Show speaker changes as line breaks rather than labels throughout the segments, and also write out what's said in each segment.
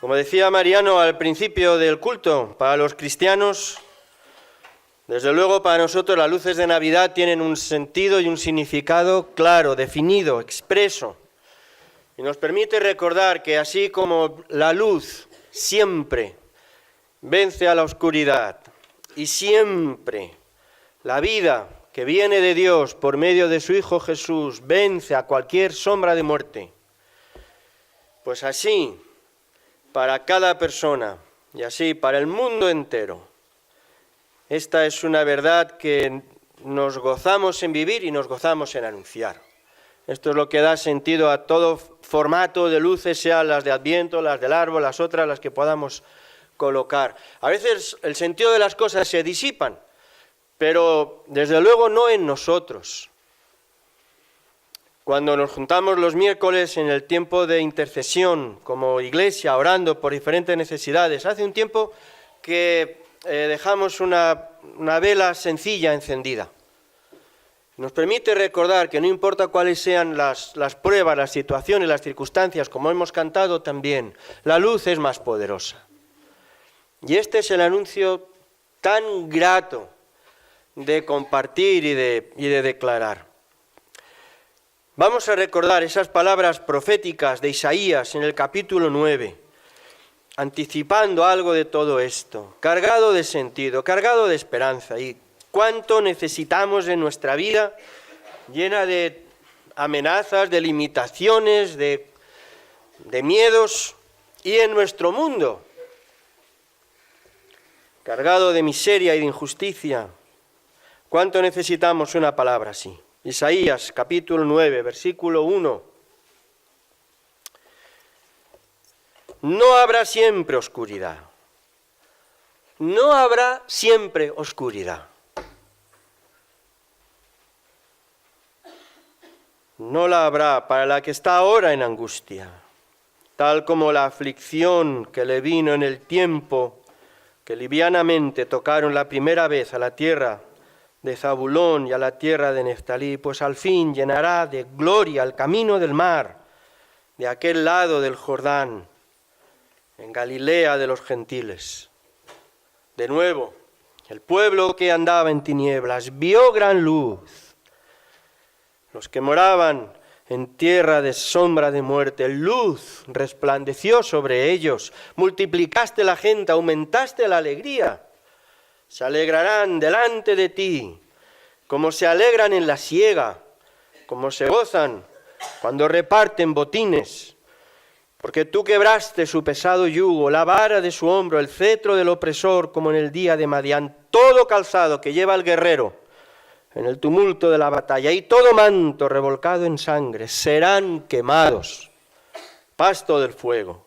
Como decía Mariano al principio del culto, para los cristianos, desde luego para nosotros las luces de Navidad tienen un sentido y un significado claro, definido, expreso. Y nos permite recordar que así como la luz siempre vence a la oscuridad y siempre la vida que viene de Dios por medio de su Hijo Jesús vence a cualquier sombra de muerte, pues así para cada persona y así para el mundo entero. Esta es una verdad que nos gozamos en vivir y nos gozamos en anunciar. Esto es lo que da sentido a todo formato de luces, sean las de Adviento, las del árbol, las otras, las que podamos colocar. A veces el sentido de las cosas se disipan, pero desde luego no en nosotros. Cuando nos juntamos los miércoles en el tiempo de intercesión como iglesia, orando por diferentes necesidades, hace un tiempo que dejamos una vela sencilla encendida. Nos permite recordar que no importa cuáles sean las pruebas, las situaciones, las circunstancias, como hemos cantado también, la luz es más poderosa. Y este es el anuncio tan grato de compartir y de declarar. Vamos a recordar esas palabras proféticas de Isaías en el capítulo 9, anticipando algo de todo esto, cargado de sentido, cargado de esperanza. Y cuánto necesitamos en nuestra vida, llena de amenazas, de limitaciones, de miedos, y en nuestro mundo, cargado de miseria y de injusticia, cuánto necesitamos una palabra así. Isaías capítulo 9, versículo 1. No habrá siempre oscuridad. No habrá siempre oscuridad. No la habrá para la que está ahora en angustia, tal como la aflicción que le vino en el tiempo que livianamente tocaron la primera vez a la tierra de Zabulón y a la tierra de Neftalí, pues al fin llenará de gloria el camino del mar, de aquel lado del Jordán, en Galilea de los gentiles. De nuevo, el pueblo que andaba en tinieblas vio gran luz. Los que moraban en tierra de sombra de muerte, luz resplandeció sobre ellos. Multiplicaste la gente, aumentaste la alegría. Se alegrarán delante de ti, como se alegran en la siega, como se gozan cuando reparten botines. Porque tú quebraste su pesado yugo, la vara de su hombro, el cetro del opresor, como en el día de Madián, todo calzado que lleva el guerrero en el tumulto de la batalla, y todo manto revolcado en sangre, serán quemados, pasto del fuego.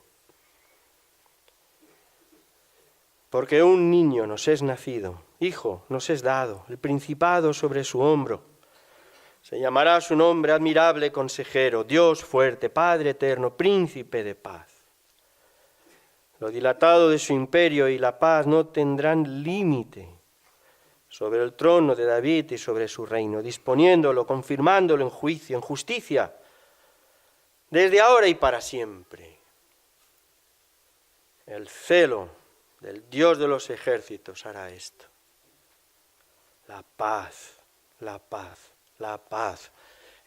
Porque un niño nos es nacido, hijo nos es dado, el principado sobre su hombro. Se llamará su nombre admirable consejero, Dios fuerte, Padre eterno, príncipe de paz. Lo dilatado de su imperio y la paz no tendrán límite sobre el trono de David y sobre su reino, disponiéndolo, confirmándolo en juicio, en justicia, desde ahora y para siempre. El celo del Dios de los ejércitos hará esto. La paz, la paz, la paz.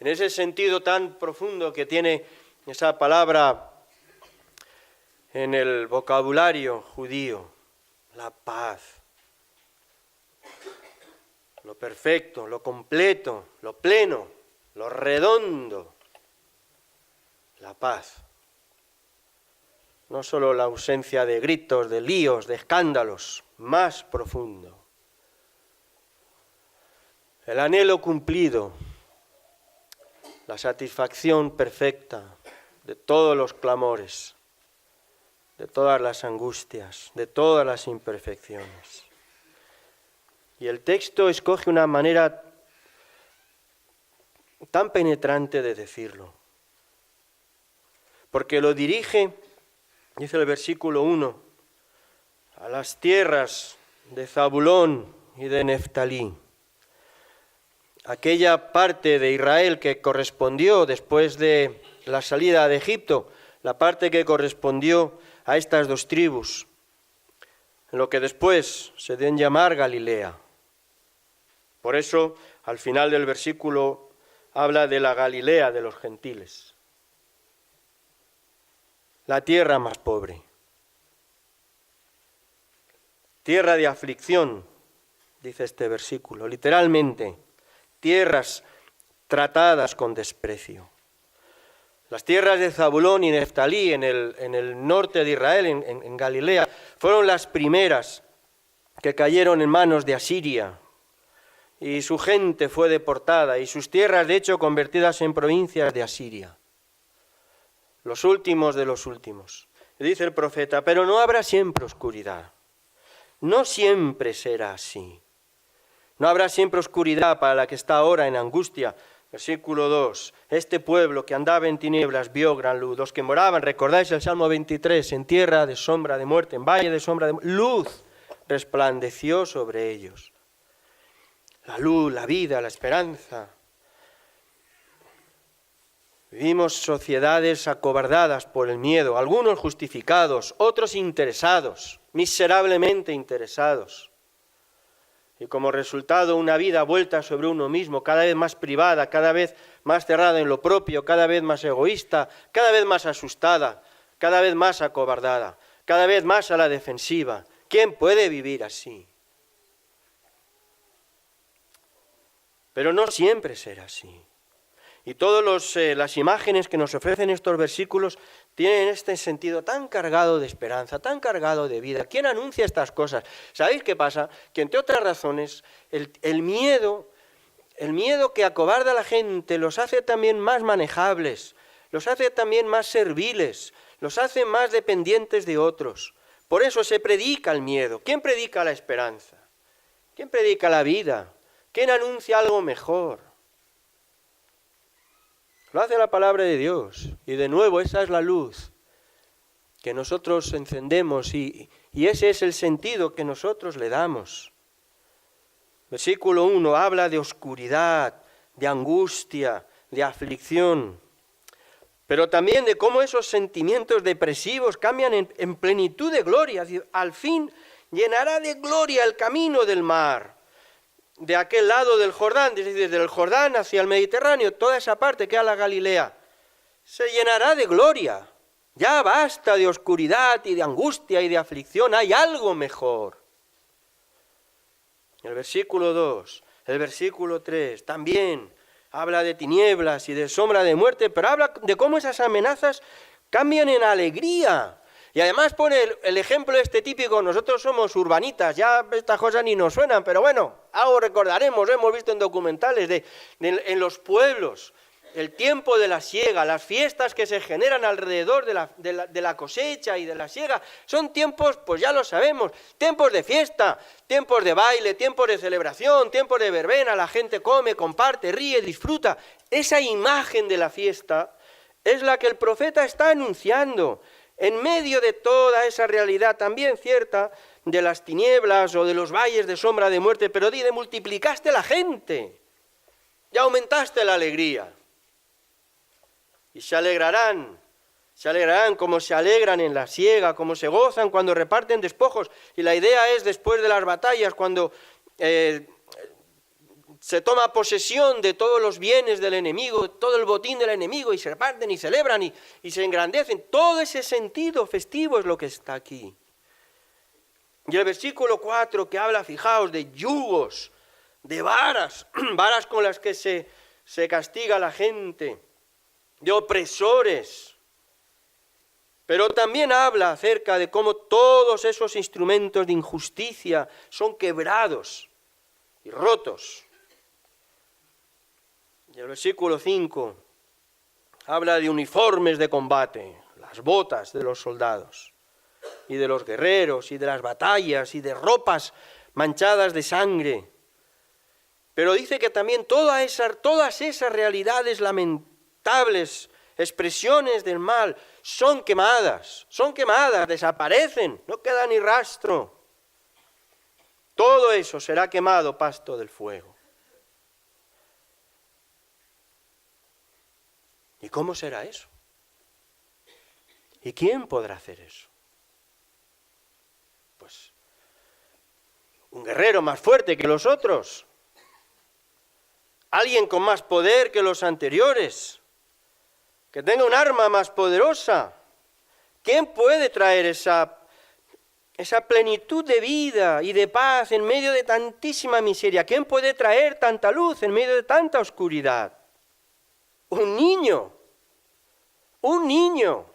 En ese sentido tan profundo que tiene esa palabra en el vocabulario judío, la paz. Lo perfecto, lo completo, lo pleno, lo redondo, la paz. No solo la ausencia de gritos, de líos, de escándalos, más profundo. El anhelo cumplido, la satisfacción perfecta de todos los clamores, de todas las angustias, de todas las imperfecciones. Y el texto escoge una manera tan penetrante de decirlo, porque lo dirige, dice el versículo 1, a las tierras de Zabulón y de Neftalí, aquella parte de Israel que correspondió después de la salida de Egipto, la parte que correspondió a estas dos tribus, en lo que después se dio en llamar Galilea. Por eso, al final del versículo, habla de la Galilea de los gentiles, la tierra más pobre, tierra de aflicción, dice este versículo, literalmente, tierras tratadas con desprecio. Las tierras de Zabulón y Neftalí en el norte de Israel, en Galilea, fueron las primeras que cayeron en manos de Asiria, y su gente fue deportada, y sus tierras, de hecho, convertidas en provincias de Asiria. Los últimos de los últimos. Y dice el profeta, pero no habrá siempre oscuridad. No siempre será así. No habrá siempre oscuridad para la que está ahora en angustia. Versículo 2. Este pueblo que andaba en tinieblas vio gran luz. Los que moraban, recordáis el Salmo 23, en tierra de sombra de muerte, en valle de sombra de muerte, luz resplandeció sobre ellos. La luz, la vida, la esperanza. Vivimos sociedades acobardadas por el miedo, algunos justificados, otros interesados, miserablemente interesados. Y como resultado una vida vuelta sobre uno mismo, cada vez más privada, cada vez más cerrada en lo propio, cada vez más egoísta, cada vez más asustada, cada vez más acobardada, cada vez más a la defensiva. ¿Quién puede vivir así? Pero no siempre será así. Y todas las imágenes que nos ofrecen estos versículos tienen este sentido tan cargado de esperanza, tan cargado de vida. ¿Quién anuncia estas cosas? ¿Sabéis qué pasa? Que entre otras razones, el miedo que acobarda a la gente los hace también más manejables, los hace también más serviles, los hace más dependientes de otros. Por eso se predica el miedo. ¿Quién predica la esperanza? ¿Quién predica la vida? ¿Quién anuncia algo mejor? Lo hace la palabra de Dios. Y de nuevo, esa es la luz que nosotros encendemos y ese es el sentido que nosotros le damos. Versículo 1 habla de oscuridad, de angustia, de aflicción, pero también de cómo esos sentimientos depresivos cambian en plenitud de gloria. Es decir, al fin llenará de gloria el camino del mar, de aquel lado del Jordán, es decir, desde el Jordán hacia el Mediterráneo, toda esa parte que es la Galilea, se llenará de gloria. Ya basta de oscuridad y de angustia y de aflicción, hay algo mejor. El versículo 2, el versículo 3, también habla de tinieblas y de sombra de muerte, pero habla de cómo esas amenazas cambian en alegría. Y además pone el ejemplo este típico, nosotros somos urbanitas, ya estas cosas ni nos suenan, pero bueno, algo recordaremos, hemos visto en documentales en los pueblos, el tiempo de la siega, las fiestas que se generan alrededor de la cosecha y de la siega, son tiempos, pues ya lo sabemos, tiempos de fiesta, tiempos de baile, tiempos de celebración, tiempos de verbena, la gente come, comparte, ríe, disfruta. Esa imagen de la fiesta es la que el profeta está anunciando. En medio de toda esa realidad también cierta de las tinieblas o de los valles de sombra de muerte, pero multiplicaste la gente y aumentaste la alegría. Y se alegrarán como se alegran en la siega, como se gozan cuando reparten despojos. Y la idea es después de las batallas, cuando se toma posesión de todos los bienes del enemigo, todo el botín del enemigo, y se reparten y celebran y se engrandecen. Todo ese sentido festivo es lo que está aquí. Y el versículo 4 que habla, fijaos, de yugos, de varas, varas con las que se castiga a la gente, de opresores. Pero también habla acerca de cómo todos esos instrumentos de injusticia son quebrados y rotos. Y el versículo 5 habla de uniformes de combate, las botas de los soldados y de los guerreros y de las batallas y de ropas manchadas de sangre. Pero dice que también todas esas realidades lamentables, expresiones del mal, son quemadas, desaparecen, no queda ni rastro. Todo eso será quemado pasto del fuego. ¿Y cómo será eso? ¿Y quién podrá hacer eso? un guerrero más fuerte que los otros, alguien con más poder que los anteriores, que tenga un arma más poderosa. ¿Quién puede traer esa plenitud de vida y de paz en medio de tantísima miseria? ¿Quién puede traer tanta luz en medio de tanta oscuridad? Un niño, un niño.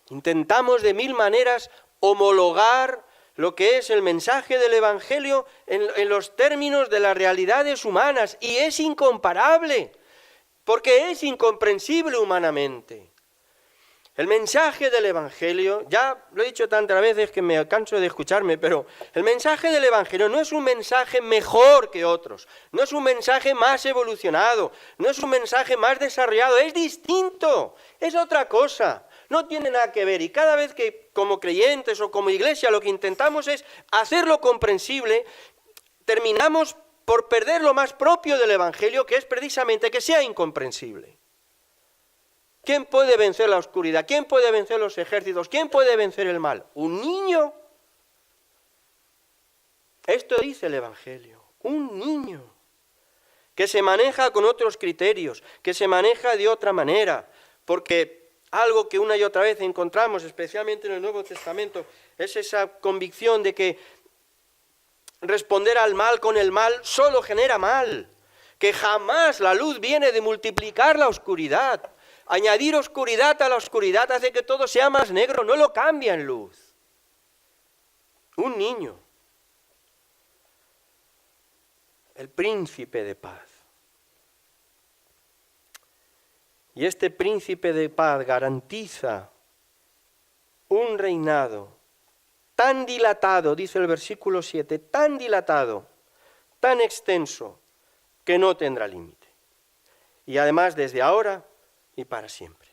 Intentamos de mil maneras homologar lo que es el mensaje del Evangelio en los términos de las realidades humanas, y es incomparable, porque es incomprensible humanamente. El mensaje del Evangelio, ya lo he dicho tantas veces que me canso de escucharme, pero el mensaje del Evangelio no es un mensaje mejor que otros, no es un mensaje más evolucionado, no es un mensaje más desarrollado, es distinto, es otra cosa, no tiene nada que ver. Y cada vez que como creyentes o como iglesia lo que intentamos es hacerlo comprensible, terminamos por perder lo más propio del Evangelio, que es precisamente que sea incomprensible. ¿Quién puede vencer la oscuridad? ¿Quién puede vencer los ejércitos? ¿Quién puede vencer el mal? ¿Un niño? Esto dice el Evangelio, un niño que se maneja con otros criterios, que se maneja de otra manera, porque algo que una y otra vez encontramos, especialmente en el Nuevo Testamento, es esa convicción de que responder al mal con el mal solo genera mal, que jamás la luz viene de multiplicar la oscuridad. Añadir oscuridad a la oscuridad hace que todo sea más negro, no lo cambia en luz. Un niño, el príncipe de paz. Y este príncipe de paz garantiza un reinado tan dilatado, dice el versículo 7, tan dilatado, tan extenso, que no tendrá límite. Y además desde ahora y para siempre.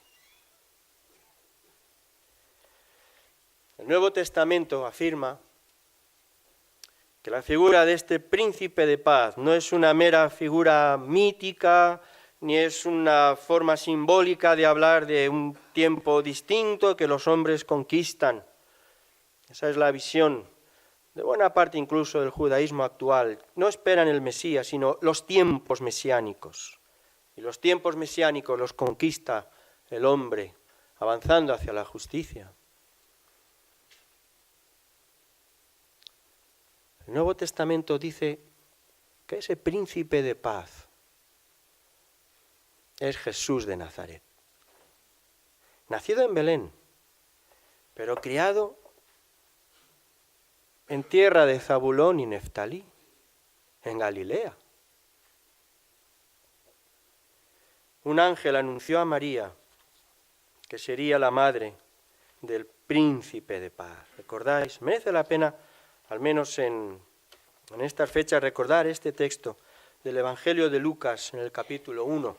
El Nuevo Testamento afirma que la figura de este príncipe de paz no es una mera figura mítica, ni es una forma simbólica de hablar de un tiempo distinto que los hombres conquistan. Esa es la visión de buena parte incluso del judaísmo actual. No esperan el Mesías, sino los tiempos mesiánicos. Y los tiempos mesiánicos los conquista el hombre, avanzando hacia la justicia. El Nuevo Testamento dice que ese príncipe de paz es Jesús de Nazaret. Nacido en Belén, pero criado en tierra de Zabulón y Neftalí, en Galilea. Un ángel anunció a María que sería la madre del príncipe de paz. ¿Recordáis? Merece la pena, al menos en estas fechas, recordar este texto del Evangelio de Lucas en el capítulo 1.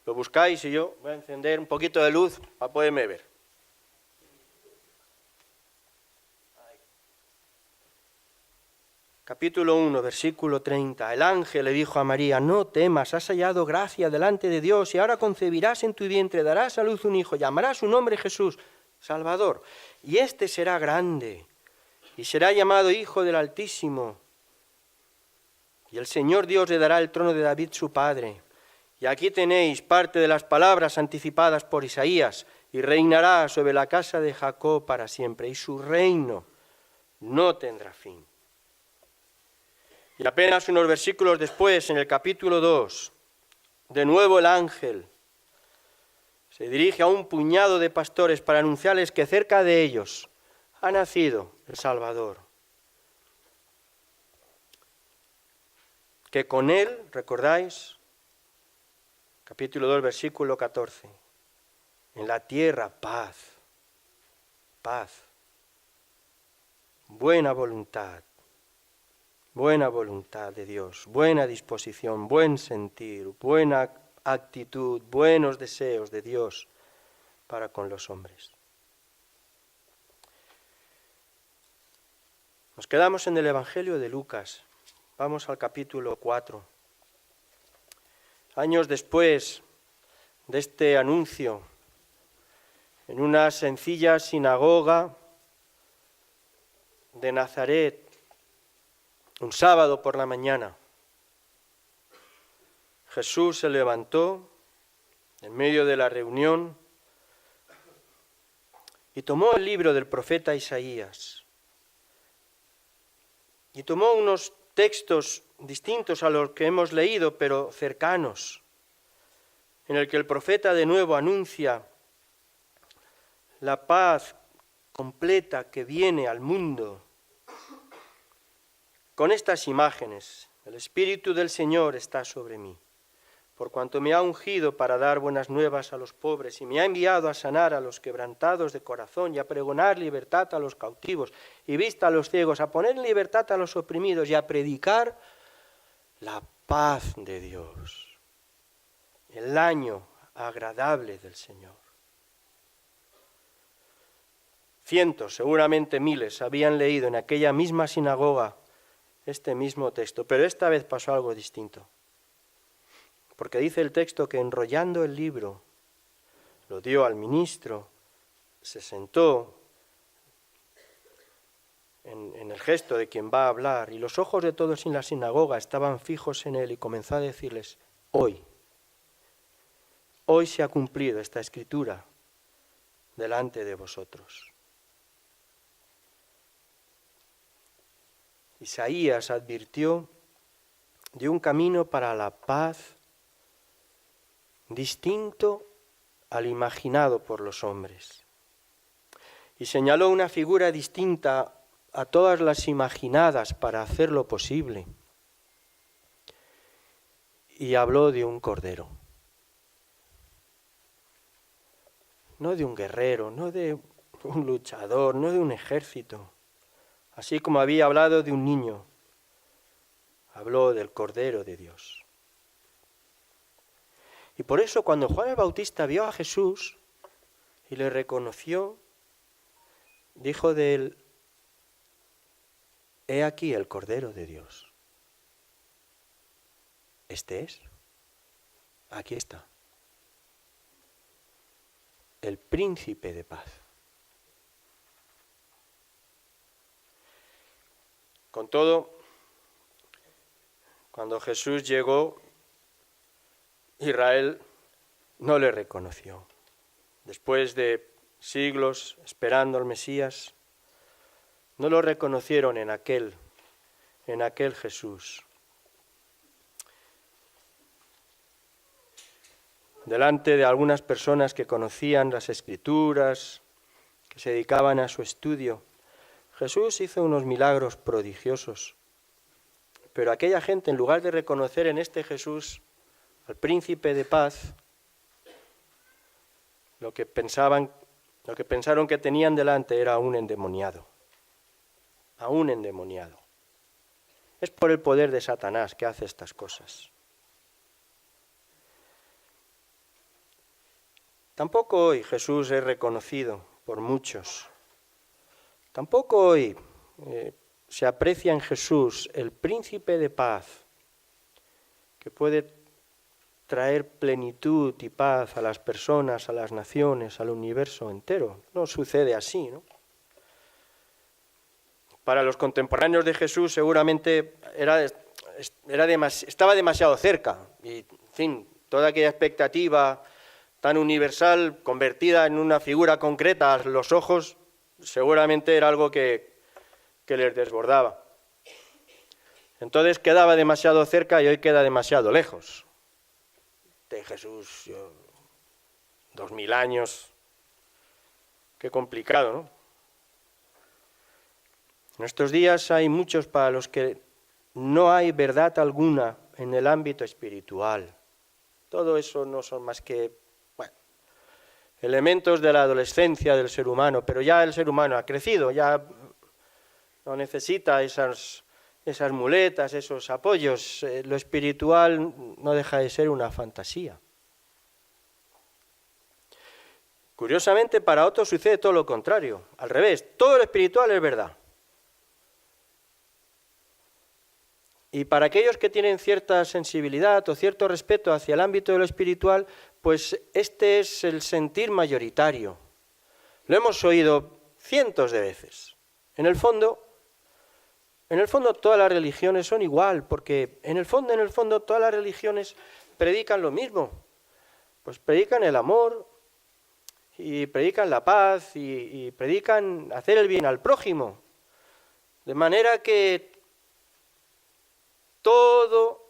Lo buscáis y yo voy a encender un poquito de luz para poderme ver. Capítulo 1, versículo 30. El ángel le dijo a María: no temas, has hallado gracia delante de Dios y ahora concebirás en tu vientre, darás a luz un hijo, llamarás su nombre Jesús, Salvador. Y este será grande y será llamado Hijo del Altísimo. Y el Señor Dios le dará el trono de David su padre. Y aquí tenéis parte de las palabras anticipadas por Isaías. Y reinará sobre la casa de Jacob para siempre, y su reino no tendrá fin. Y apenas unos versículos después, en el capítulo 2, de nuevo el ángel se dirige a un puñado de pastores para anunciarles que cerca de ellos ha nacido el Salvador. Que con él, recordáis, capítulo 2, versículo 14, en la tierra paz, paz, buena voluntad de Dios, buena disposición, buen sentir, buena actitud, buenos deseos de Dios para con los hombres. Nos quedamos en el Evangelio de Lucas. Vamos al capítulo 4. Años después de este anuncio, en una sencilla sinagoga de Nazaret, un sábado por la mañana, Jesús se levantó en medio de la reunión y tomó el libro del profeta Isaías y tomó unos textos distintos a los que hemos leído, pero cercanos, en el que el profeta de nuevo anuncia la paz completa que viene al mundo. Con estas imágenes, el Espíritu del Señor está sobre mí, por cuanto me ha ungido para dar buenas nuevas a los pobres y me ha enviado a sanar a los quebrantados de corazón y a pregonar libertad a los cautivos y vista a los ciegos, a poner en libertad a los oprimidos y a predicar la paz de Dios, el año agradable del Señor. Cientos, seguramente miles, habían leído en aquella misma sinagoga este mismo texto, pero esta vez pasó algo distinto. Porque dice el texto que enrollando el libro, lo dio al ministro, se sentó en el gesto de quien va a hablar, y los ojos de todos en la sinagoga estaban fijos en él, y comenzó a decirles: hoy se ha cumplido esta escritura delante de vosotros. Isaías advirtió de un camino para la paz distinto al imaginado por los hombres. Y señaló una figura distinta a todas las imaginadas para hacerlo posible. Y habló de un cordero. No de un guerrero, no de un luchador, no de un ejército. Así como había hablado de un niño, habló del Cordero de Dios. Y por eso cuando Juan el Bautista vio a Jesús y le reconoció, dijo de él: he aquí el Cordero de Dios. Este es, aquí está, el príncipe de paz. Con todo, cuando Jesús llegó, Israel no le reconoció. Después de siglos esperando al Mesías, no lo reconocieron en aquel Jesús. Delante de algunas personas que conocían las Escrituras, que se dedicaban a su estudio, Jesús hizo unos milagros prodigiosos, pero aquella gente, en lugar de reconocer en este Jesús al príncipe de paz, lo que pensaron que tenían delante era a un endemoniado. Es por el poder de Satanás que hace estas cosas. Tampoco hoy Jesús es reconocido por muchos. Tampoco hoy se aprecia en Jesús el príncipe de paz, que puede traer plenitud y paz a las personas, a las naciones, al universo entero. No sucede así, ¿no? Para los contemporáneos de Jesús seguramente estaba demasiado cerca, y en fin, toda aquella expectativa tan universal convertida en una figura concreta a los ojos, seguramente era algo que les desbordaba. Entonces quedaba demasiado cerca y hoy queda demasiado lejos. De Jesús, 2000 años, qué complicado, ¿no? En estos días hay muchos para los que no hay verdad alguna en el ámbito espiritual. Todo eso no son más que elementos de la adolescencia del ser humano, pero ya el ser humano ha crecido, ya no necesita esas muletas, esos apoyos. Lo espiritual no deja de ser una fantasía. Curiosamente, para otros sucede todo lo contrario, al revés, todo lo espiritual es verdad. Y para aquellos que tienen cierta sensibilidad o cierto respeto hacia el ámbito de lo espiritual, pues este es el sentir mayoritario. Lo hemos oído cientos de veces. En el fondo, en el fondo todas las religiones son igual, porque en el fondo todas las religiones predican lo mismo. Pues predican el amor y predican la paz y predican hacer el bien al prójimo. De manera que todo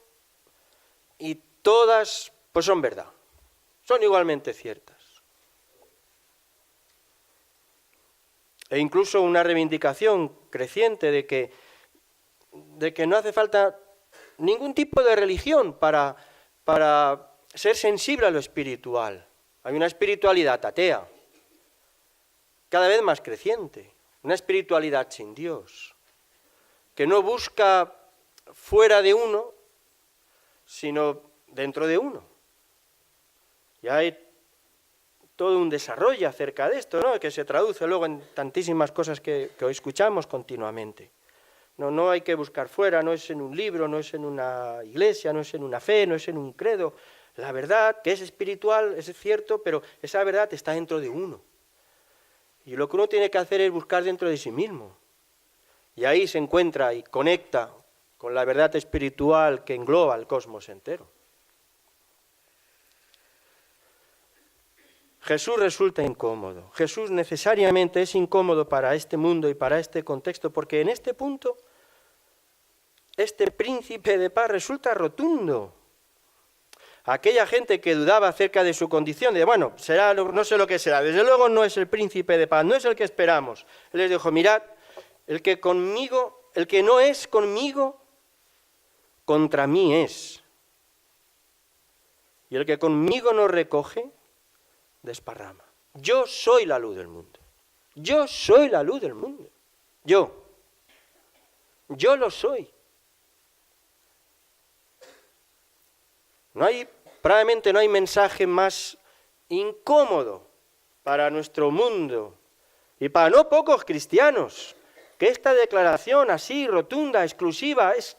y todas pues son verdad, son igualmente ciertas. E incluso una reivindicación creciente de que no hace falta ningún tipo de religión para ser sensible a lo espiritual. Hay una espiritualidad atea, cada vez más creciente, una espiritualidad sin Dios, que no busca fuera de uno, sino dentro de uno. Y hay todo un desarrollo acerca de esto, ¿no?, que se traduce luego en tantísimas cosas que hoy escuchamos continuamente. No hay que buscar fuera, no es en un libro, no es en una iglesia, no es en una fe, no es en un credo. La verdad, que es espiritual, es cierto, pero esa verdad está dentro de uno. Y lo que uno tiene que hacer es buscar dentro de sí mismo. Y ahí se encuentra y conecta con la verdad espiritual que engloba el cosmos entero. Jesús resulta incómodo. Jesús necesariamente es incómodo para este mundo y para este contexto, porque en este punto, este príncipe de paz resulta rotundo. Aquella gente que dudaba acerca de su condición, de bueno, será, no sé lo que será, desde luego no es el príncipe de paz, no es el que esperamos. Él les dijo, mirad, el que no es conmigo, contra mí es. Y el que conmigo no recoge, desparrama. Yo soy la luz del mundo. Yo soy la luz del mundo. Yo lo soy. Probablemente no hay mensaje más incómodo para nuestro mundo y para no pocos cristianos que esta declaración así rotunda, exclusiva, es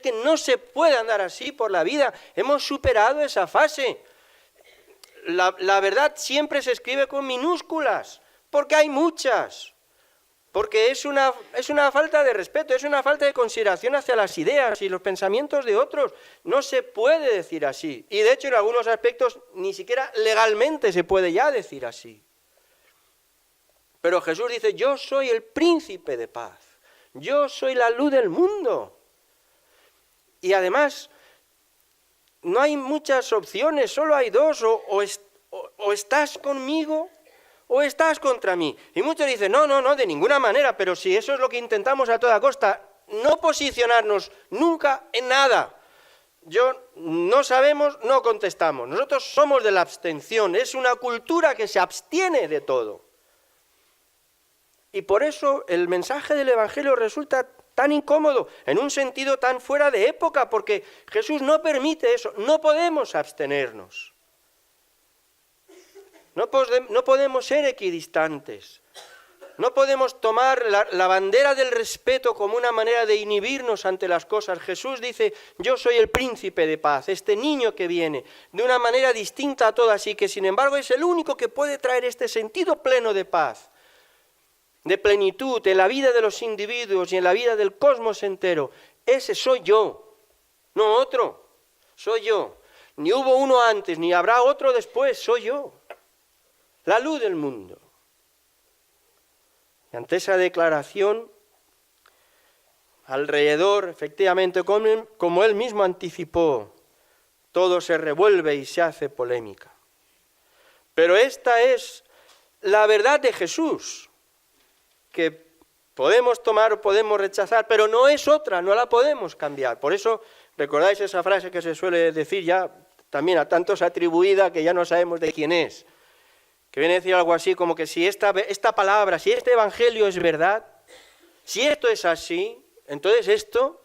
que no se puede andar así por la vida. Hemos superado esa fase. La verdad siempre se escribe con minúsculas, porque hay muchas, porque es una falta de respeto, es una falta de consideración hacia las ideas y los pensamientos de otros. No se puede decir así, y de hecho en algunos aspectos ni siquiera legalmente se puede ya decir así. Pero Jesús dice, yo soy el príncipe de paz, yo soy la luz del mundo. Y además, no hay muchas opciones, solo hay dos, o estás conmigo o estás contra mí. Y muchos dicen, no, de ninguna manera, pero si eso es lo que intentamos a toda costa, no posicionarnos nunca en nada. No sabemos, no contestamos. Nosotros somos de la abstención, es una cultura que se abstiene de todo. Y por eso el mensaje del Evangelio resulta tan incómodo, en un sentido tan fuera de época, porque Jesús no permite eso, no podemos abstenernos. No podemos ser equidistantes, no podemos tomar la bandera del respeto como una manera de inhibirnos ante las cosas. Jesús dice, yo soy el príncipe de paz, este niño que viene, de una manera distinta a todas y que sin embargo es el único que puede traer este sentido pleno de paz, de plenitud en la vida de los individuos y en la vida del cosmos entero. Ese soy yo, no otro, soy yo. Ni hubo uno antes, ni habrá otro después, soy yo. La luz del mundo. Y ante esa declaración, alrededor, efectivamente, como él mismo anticipó, todo se revuelve y se hace polémica. Pero esta es la verdad de Jesús, que podemos tomar o podemos rechazar, pero no es otra, no la podemos cambiar. Por eso, recordáis esa frase que se suele decir ya, también a tantos atribuida, que ya no sabemos de quién es, que viene a decir algo así como que si esta palabra, si este evangelio es verdad, si esto es así, entonces esto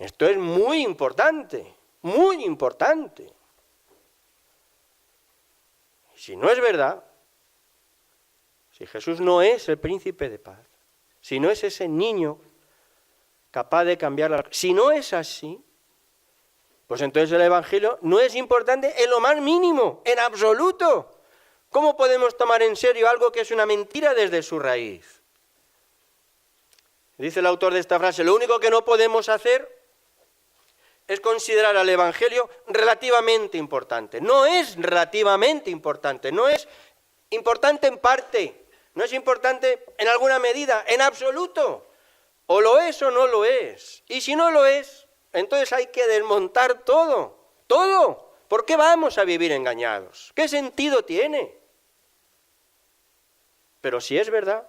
es muy importante, muy importante. Y si no es verdad, si Jesús no es el príncipe de paz, si no es ese niño capaz de cambiar si no es así, pues entonces el evangelio no es importante en lo más mínimo, en absoluto. ¿Cómo podemos tomar en serio algo que es una mentira desde su raíz? Dice el autor de esta frase, lo único que no podemos hacer es considerar al Evangelio relativamente importante. No es relativamente importante, no es importante en parte, no es importante en alguna medida, en absoluto. O lo es o no lo es. Y si no lo es, entonces hay que desmontar todo, todo. ¿Por qué vamos a vivir engañados? ¿Qué sentido tiene? Pero si es verdad,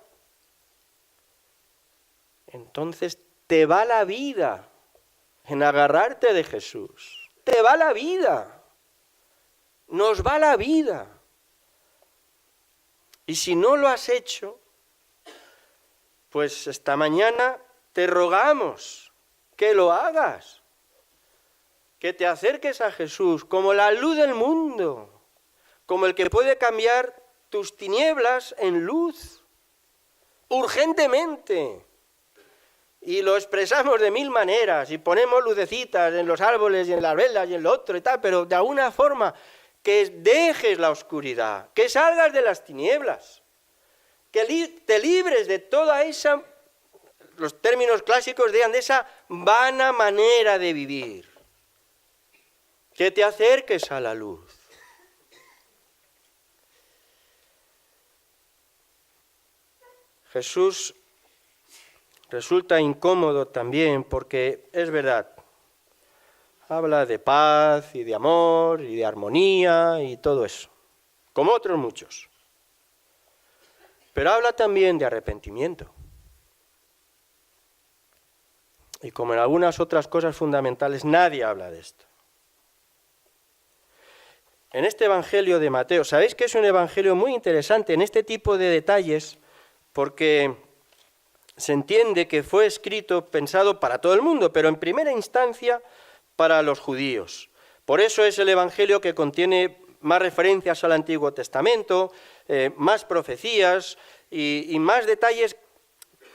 entonces te va la vida en agarrarte de Jesús. Te va la vida. Nos va la vida. Y si no lo has hecho, pues esta mañana te rogamos que lo hagas. Que te acerques a Jesús como la luz del mundo, como el que puede cambiar tus tinieblas en luz, urgentemente. Y lo expresamos de mil maneras, y ponemos lucecitas en los árboles y en las velas y en lo otro y tal, pero de alguna forma que dejes la oscuridad, que salgas de las tinieblas, que te libres de toda esa, los términos clásicos de esa vana manera de vivir, que te acerques a la luz. Jesús resulta incómodo también porque es verdad, habla de paz y de amor y de armonía y todo eso, como otros muchos. Pero habla también de arrepentimiento. Y como en algunas otras cosas fundamentales, nadie habla de esto. En este Evangelio de Mateo, sabéis que es un Evangelio muy interesante en este tipo de detalles, porque se entiende que fue escrito, pensado para todo el mundo, pero en primera instancia para los judíos. Por eso es el Evangelio que contiene más referencias al Antiguo Testamento, más profecías y más detalles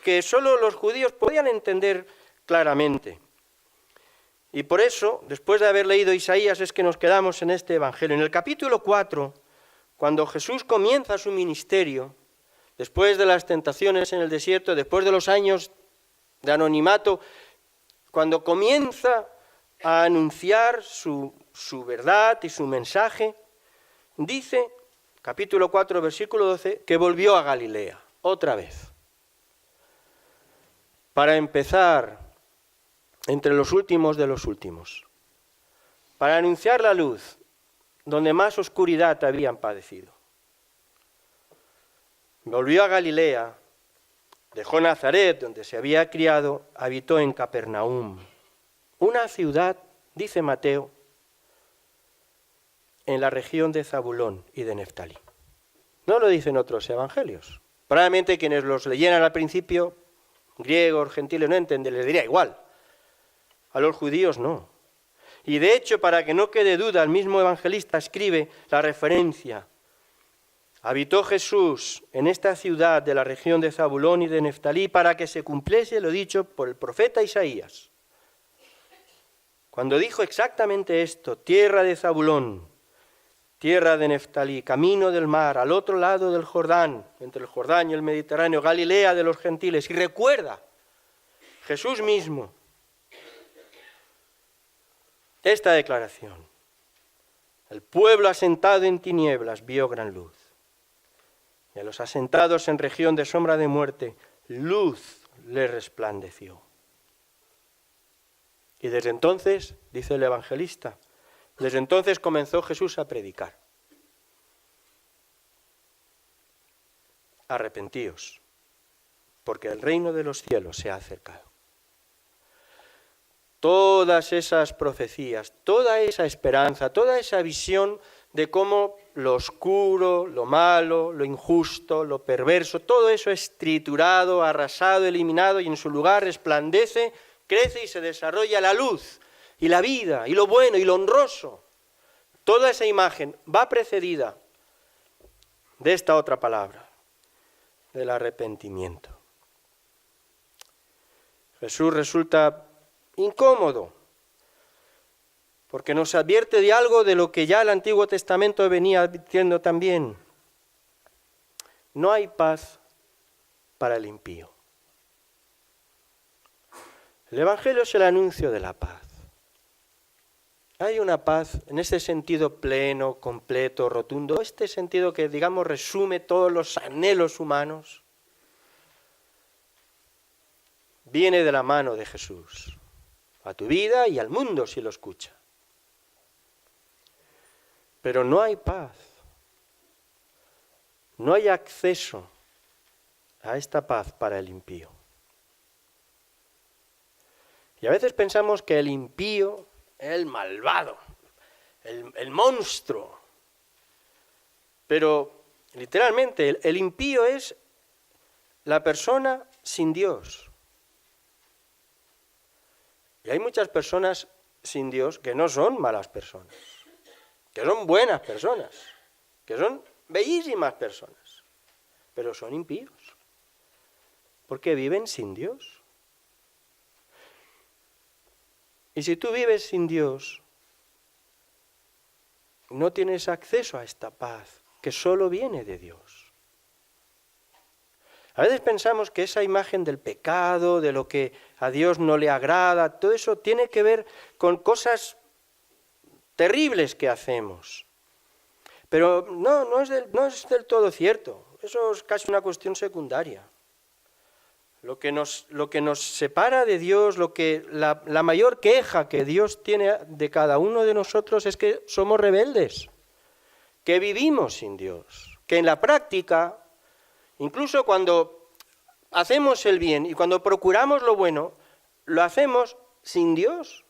que solo los judíos podían entender claramente. Y por eso, después de haber leído Isaías, es que nos quedamos en este Evangelio. En el capítulo 4, cuando Jesús comienza su ministerio, después de las tentaciones en el desierto, después de los años de anonimato, cuando comienza a anunciar su verdad y su mensaje, dice, capítulo 4, versículo 12, que volvió a Galilea, otra vez, para empezar entre los últimos de los últimos, para anunciar la luz donde más oscuridad habían padecido. Volvió a Galilea, dejó Nazaret, donde se había criado, habitó en Capernaum, una ciudad, dice Mateo, en la región de Zabulón y de Neftalí. No lo dicen otros evangelios. Probablemente quienes los leyeran al principio, griegos, gentiles, no entienden, les diría igual. A los judíos no. Y de hecho, para que no quede duda, el mismo evangelista escribe la referencia. Habitó Jesús en esta ciudad de la región de Zabulón y de Neftalí para que se cumpliese lo dicho por el profeta Isaías. Cuando dijo exactamente esto, tierra de Zabulón, tierra de Neftalí, camino del mar, al otro lado del Jordán, entre el Jordán y el Mediterráneo, Galilea de los gentiles. Y recuerda, Jesús mismo, esta declaración. El pueblo asentado en tinieblas vio gran luz. Y a los asentados en región de sombra de muerte, luz les resplandeció. Y desde entonces, dice el evangelista, desde entonces comenzó Jesús a predicar. Arrepentíos, porque el reino de los cielos se ha acercado. Todas esas profecías, toda esa esperanza, toda esa visión de cómo lo oscuro, lo malo, lo injusto, lo perverso, todo eso es triturado, arrasado, eliminado y en su lugar resplandece, crece y se desarrolla la luz y la vida y lo bueno y lo honroso. Toda esa imagen va precedida de esta otra palabra, del arrepentimiento. Jesús resulta incómodo, porque nos advierte de algo de lo que ya el Antiguo Testamento venía advirtiendo también. No hay paz para el impío. El Evangelio es el anuncio de la paz. Hay una paz en ese sentido pleno, completo, rotundo, este sentido que, digamos, resume todos los anhelos humanos. Viene de la mano de Jesús, a tu vida y al mundo si lo escucha. Pero no hay paz, no hay acceso a esta paz para el impío. Y a veces pensamos que el impío, el malvado, el monstruo, pero literalmente el impío es la persona sin Dios. Y hay muchas personas sin Dios que no son malas personas, que son buenas personas, que son bellísimas personas, pero son impíos, porque viven sin Dios. Y si tú vives sin Dios, no tienes acceso a esta paz que solo viene de Dios. A veces pensamos que esa imagen del pecado, de lo que a Dios no le agrada, todo eso tiene que ver con cosas terribles que hacemos. Pero no es del todo cierto. Eso es casi una cuestión secundaria. Lo que nos separa de Dios, la mayor queja que Dios tiene de cada uno de nosotros es que somos rebeldes, que vivimos sin Dios, que en la práctica, incluso cuando hacemos el bien y cuando procuramos lo bueno, lo hacemos sin Dios,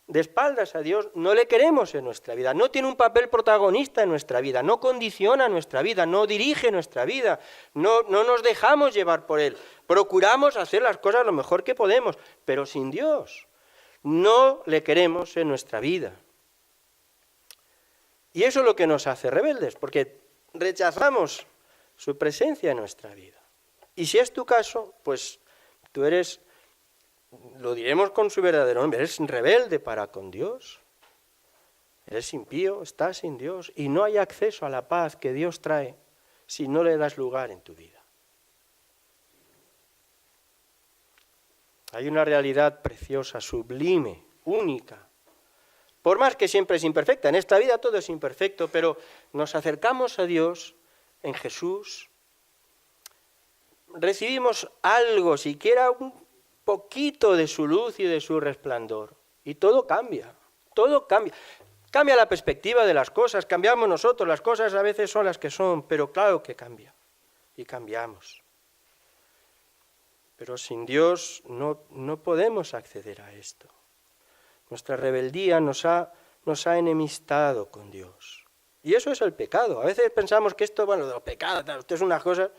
de espaldas a Dios, no le queremos en nuestra vida, no tiene un papel protagonista en nuestra vida, no condiciona nuestra vida, no dirige nuestra vida, no nos dejamos llevar por Él. Procuramos hacer las cosas lo mejor que podemos, pero sin Dios. No le queremos en nuestra vida. Y eso es lo que nos hace rebeldes, porque rechazamos su presencia en nuestra vida. Y si es tu caso, pues tú eres, lo diremos con su verdadero nombre, eres rebelde para con Dios. Eres impío, estás sin Dios y no hay acceso a la paz que Dios trae si no le das lugar en tu vida. Hay una realidad preciosa, sublime, única. Por más que siempre es imperfecta, en esta vida todo es imperfecto, pero nos acercamos a Dios en Jesús, recibimos algo, siquiera un poquito de su luz y de su resplandor, y todo cambia, todo cambia. Cambia la perspectiva de las cosas, cambiamos nosotros, las cosas a veces son las que son, pero claro que cambia, y cambiamos. Pero sin Dios no podemos acceder a esto. Nuestra rebeldía nos ha enemistado con Dios. Y eso es el pecado. A veces pensamos que esto, bueno, de los pecados, esto es una cosa...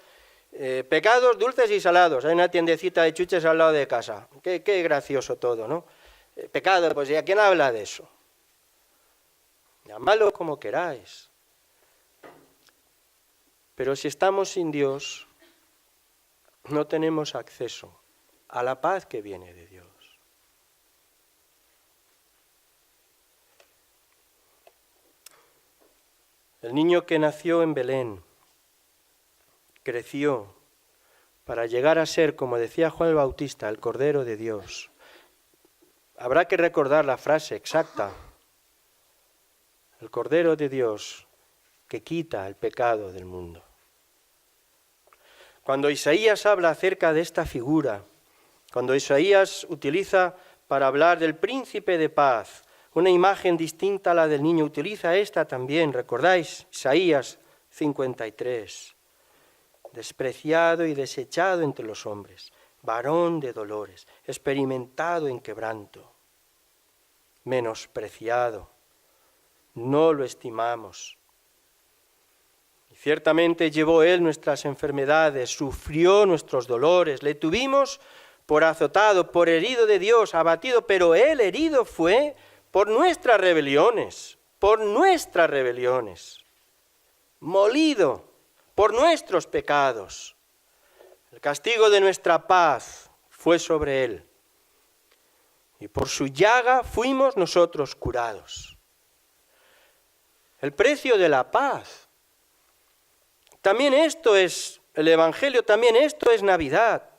pecados dulces y salados. Hay una tiendecita de chuches al lado de casa. Qué gracioso todo, ¿no? Pecado, pues ¿a quién habla de eso? Llamadlo como queráis. Pero si estamos sin Dios, no tenemos acceso a la paz que viene de Dios. El niño que nació en Belén creció para llegar a ser, como decía Juan el Bautista, el Cordero de Dios. Habrá que recordar la frase exacta. El Cordero de Dios que quita el pecado del mundo. Cuando Isaías habla acerca de esta figura, cuando Isaías utiliza para hablar del príncipe de paz, una imagen distinta a la del niño, utiliza esta también, ¿recordáis? Isaías 53. Despreciado y desechado entre los hombres, varón de dolores, experimentado en quebranto, menospreciado, no lo estimamos. Y ciertamente llevó Él nuestras enfermedades, sufrió nuestros dolores, le tuvimos por azotado, por herido de Dios, abatido, pero Él herido fue por nuestras rebeliones, molido por nuestros pecados. El castigo de nuestra paz fue sobre Él, y por su llaga fuimos nosotros curados. El precio de la paz. También esto es el Evangelio, también esto es Navidad.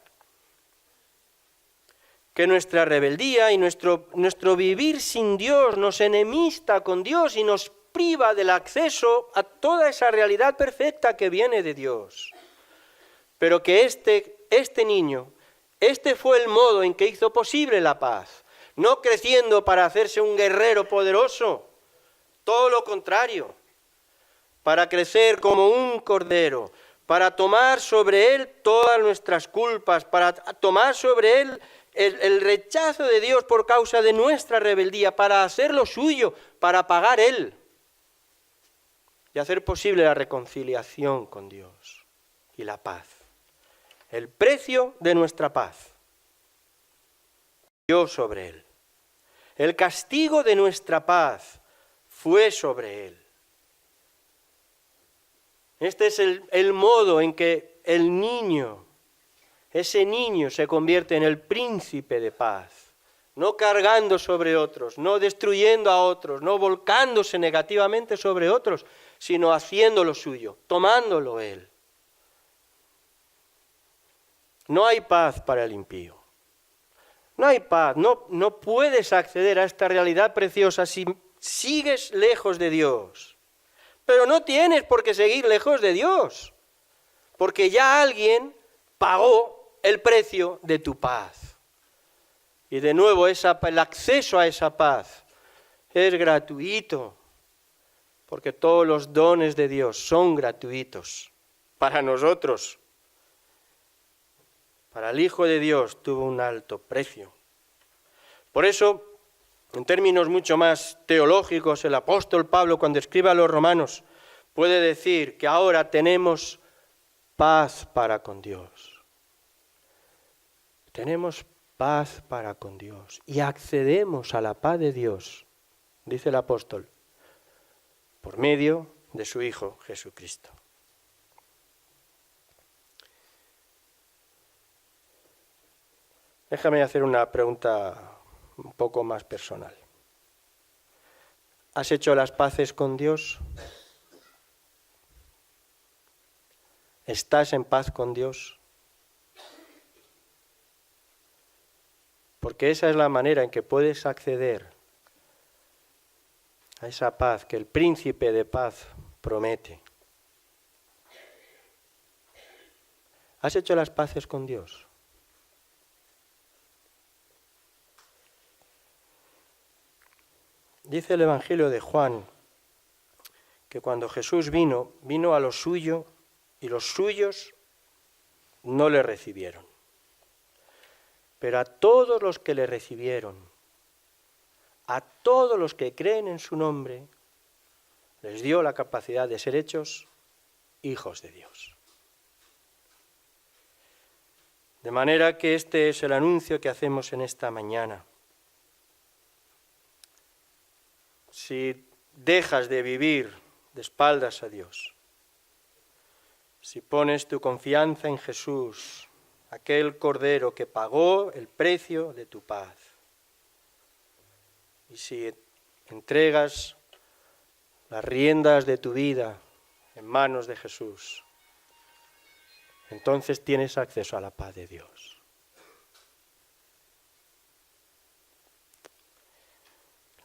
que nuestra rebeldía y nuestro vivir sin Dios nos enemista con Dios y nos priva del acceso a toda esa realidad perfecta que viene de Dios. Pero que este niño, este fue el modo en que hizo posible la paz, no creciendo para hacerse un guerrero poderoso, todo lo contrario, para crecer como un cordero, para tomar sobre él todas nuestras culpas, para tomar sobre él el rechazo de Dios por causa de nuestra rebeldía, para hacerlo suyo, para pagar él y hacer posible la reconciliación con Dios y la paz. El precio de nuestra paz dio sobre él. El castigo de nuestra paz fue sobre él. Este es el modo en que el niño, ese niño se convierte en el príncipe de paz, no cargando sobre otros, no destruyendo a otros, no volcándose negativamente sobre otros, sino haciendo lo suyo, tomándolo él. No hay paz para el impío. No hay paz, no puedes acceder a esta realidad preciosa si sigues lejos de Dios. Pero no tienes por qué seguir lejos de Dios, porque ya alguien pagó el precio de tu paz. Y de nuevo, el acceso a esa paz es gratuito, porque todos los dones de Dios son gratuitos para nosotros. Para el Hijo de Dios tuvo un alto precio. Por eso, en términos mucho más teológicos, el apóstol Pablo, cuando escribe a los romanos, puede decir que ahora tenemos paz para con Dios. Tenemos paz para con Dios y accedemos a la paz de Dios, dice el apóstol, por medio de su Hijo Jesucristo. Déjame hacer una pregunta un poco más personal. ¿Has hecho las paces con Dios? ¿Estás en paz con Dios? Porque esa es la manera en que puedes acceder a esa paz que el príncipe de paz promete. ¿Has hecho las paces con Dios? Dice el Evangelio de Juan que cuando Jesús vino a lo suyo y los suyos no le recibieron. Pero a todos los que le recibieron, a todos los que creen en su nombre, les dio la capacidad de ser hechos hijos de Dios. De manera que este es el anuncio que hacemos en esta mañana. Si dejas de vivir de espaldas a Dios, si pones tu confianza en Jesús, aquel Cordero que pagó el precio de tu paz, y si entregas las riendas de tu vida en manos de Jesús, entonces tienes acceso a la paz de Dios.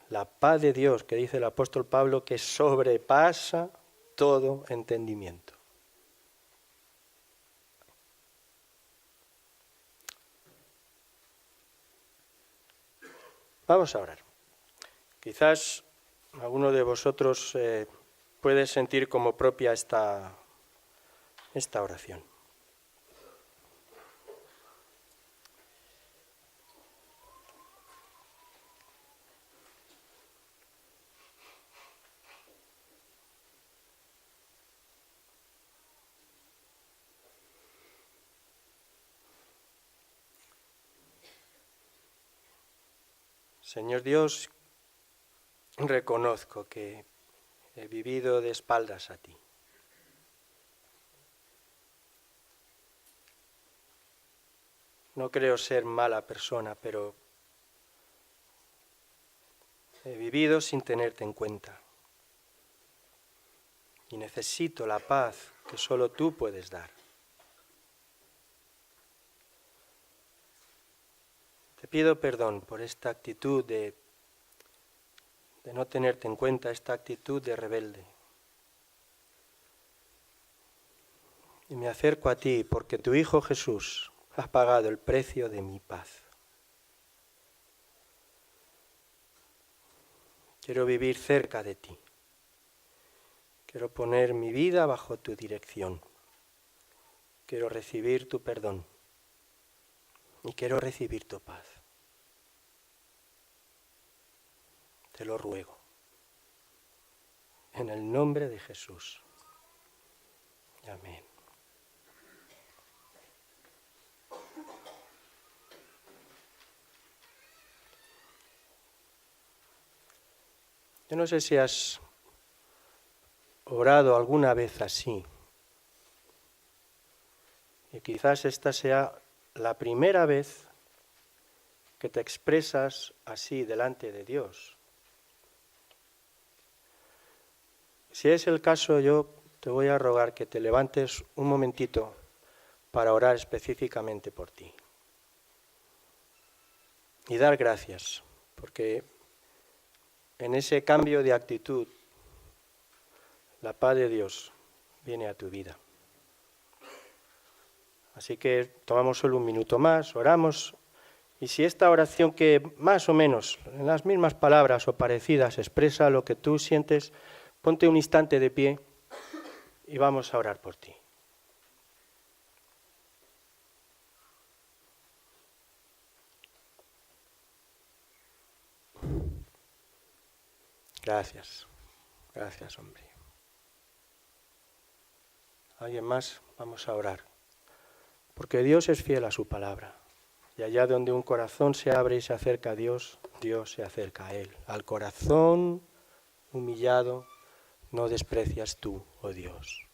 La paz de Dios, que dice el apóstol Pablo, que sobrepasa todo entendimiento. Vamos a orar. Quizás alguno de vosotros puede sentir como propia esta oración. Señor Dios, reconozco que he vivido de espaldas a ti. No creo ser mala persona, pero he vivido sin tenerte en cuenta. Y necesito la paz que solo tú puedes dar. Te pido perdón por esta actitud de no tenerte en cuenta, esta actitud de rebelde. Y me acerco a ti porque tu Hijo Jesús ha pagado el precio de mi paz. Quiero vivir cerca de ti. Quiero poner mi vida bajo tu dirección. Quiero recibir tu perdón. Y quiero recibir tu paz. Te lo ruego. En el nombre de Jesús. Amén. Yo no sé si has orado alguna vez así. Y quizás esta sea la primera vez que te expresas así delante de Dios. Si es el caso, yo te voy a rogar que te levantes un momentito para orar específicamente por ti. Y dar gracias, porque en ese cambio de actitud, la paz de Dios viene a tu vida. Así que tomamos solo un minuto más, oramos, y si esta oración que más o menos, en las mismas palabras o parecidas, expresa lo que tú sientes, ponte un instante de pie y vamos a orar por ti. Gracias, gracias, hombre. ¿Alguien más? Vamos a orar. Porque Dios es fiel a su palabra. Y allá donde un corazón se abre y se acerca a Dios, Dios se acerca a él. Al corazón humillado no desprecias tú, oh Dios.